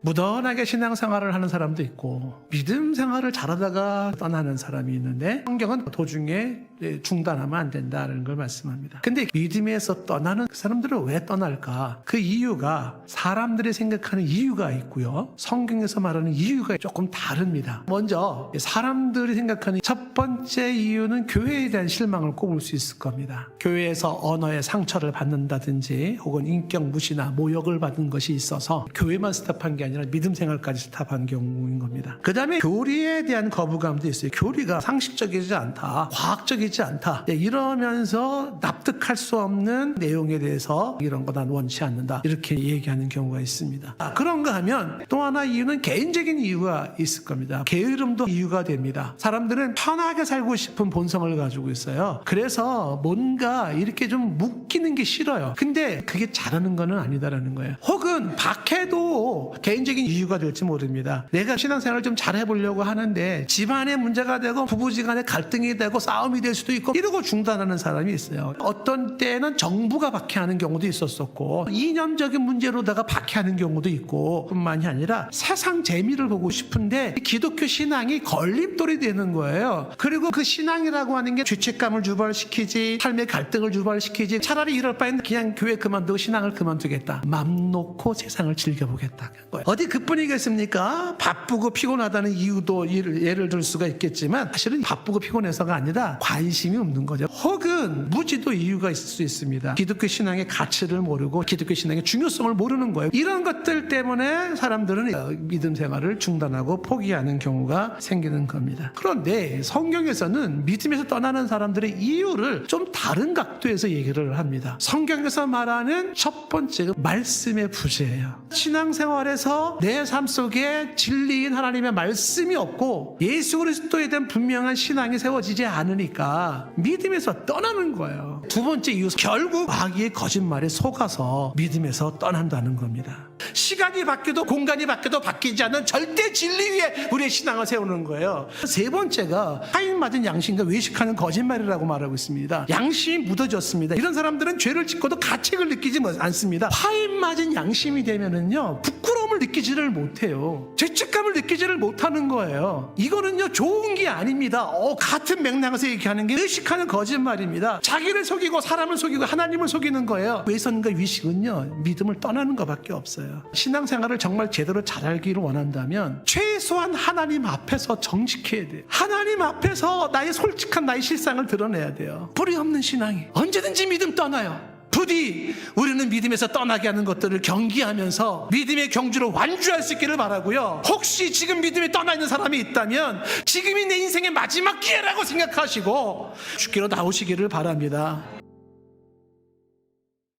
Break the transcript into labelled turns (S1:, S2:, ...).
S1: 무던하게 신앙생활을 하는 사람도 있고 믿음 생활을 잘하다가 떠나는 사람이 있는데 성경은 도중에 중단하면 안 된다는 걸 말씀합니다. 근데 믿음에서 떠나는 그 사람들은 왜 떠날까? 그 이유가 사람들이 생각하는 이유가 있고요. 성경에서 말하는 이유가 조금 다릅니다. 먼저 사람들이 생각하는 첫 번째 이유는 교회에 대한 실망을 꼽을 수 있을 겁니다. 교회에서 언어의 상처를 받는다든지 혹은 인격 무시나 모욕을 받은 것이 있어서 교회만 스탑한 게 아니라 믿음 생활까지 스탑한 경우인 겁니다. 그 다음에 교리에 대한 거부감도 있어요. 교리가 상식적이지 않다, 과학적이지 않다, 이러면서 납득할 수 없는 내용에 대해서 이런 거 난 원치 않는다, 이렇게 얘기하는 경우가 있습니다. 그런가 하면 또 하나 이유는 개인적인 이유가 있을 겁니다. 게으름도 이유가 됩니다. 사람들은 편하게 살고 싶은 본성을 가지고 있어요. 그래서 뭔가 이렇게 좀 묶이는 게 싫어요. 근데 그게 잘하는 건 아니다라는 거예요. 혹은 박해도 개인적인 이유가 될지 모릅니다. 내가 신앙생활을 좀 잘해보려고 하는데 집안에 문제가 되고 부부지간에 갈등이 되고 싸움이 될 수도 있고 이러고 중단하는 사람이 있어요. 어떤 때는 정부가 박해하는 경우도 있었었고 이념적인 문제로다가 박해하는 경우도 있고 뿐만이 아니라 세상 재미를 보고 싶은데 기독교 신앙이 걸림돌이 되는 거예요. 그리고 그 신앙이라고 하는 게 죄책감을 유발시키지, 삶의 갈등을 유발시키지, 차라리 이럴 바엔 그냥 교회 그만두고 신앙을 그만두겠다, 맘 놓고 세상을 즐겨보겠다. 어디 그뿐이겠습니까? 바쁘고 피곤하다는 이유도 예를 들 수가 있겠지만 사실은 바쁘고 피곤해서가 아니라 관심이 없는 거죠. 혹은 무지도 이유가 있을 수 있습니다. 기독교 신앙의 가치를 모르고 기독교 신앙의 중요성을 모르는 거예요. 이런 것들 때문에 사람들은 믿음 생활을 중단하고 포기하는 경우가 생기는 겁니다. 그런데 성경에서는 믿음에서 떠나는 사람들의 이유를 좀 다른 각도에서 얘기를 합니다. 성경에서 말하는 첫 번째가 말씀의 부재예요. 신앙생활에서 내 삶 속에 진리인 하나님의 말씀이 없고 예수 그리스도에 대한 분명한 신앙이 세워지지 않으니까 믿음에서 떠나는 거예요. 두 번째 이유, 결국 마귀의 거짓말에 속아서 믿음에서 떠난다는 겁니다. 시간이 바뀌어도 공간이 바뀌어도 바뀌지 않는 절대 진리 위에 우리의 신앙을 세우는 거예요. 세 번째가 파인 맞은 양심과 외식하는 거짓말이라고 말하고 있습니다. 양심이 묻어졌습니다. 이런 사람들은 죄를 짓고도 가책을 느끼지 않습니다. 파인 맞은 양심이 되면은요, 부끄러움을 느끼지를 못해요. 죄책감을 느끼지를 못하는 거예요. 이거는요, 좋은 게 아닙니다. 같은 맥락에서 얘기하는 게 외식하는 거짓말입니다. 자기를 속이고 사람을 속이고 하나님을 속이는 거예요. 외선과 위식은요, 믿음을 떠나는 것밖에 없어요. 신앙생활을 정말 제대로 잘 알기를 원한다면 최소한 하나님 앞에서 정직해야 돼요. 하나님 앞에서 나의 솔직한 나의 실상을 드러내야 돼요. 불이 없는 신앙이 언제든지 믿음 떠나요. 부디 우리는 믿음에서 떠나게 하는 것들을 경계하면서 믿음의 경주로 완주할 수 있기를 바라고요. 혹시 지금 믿음에 떠나 있는 사람이 있다면 지금이 내 인생의 마지막 기회라고 생각하시고 죽기로 나오시기를 바랍니다.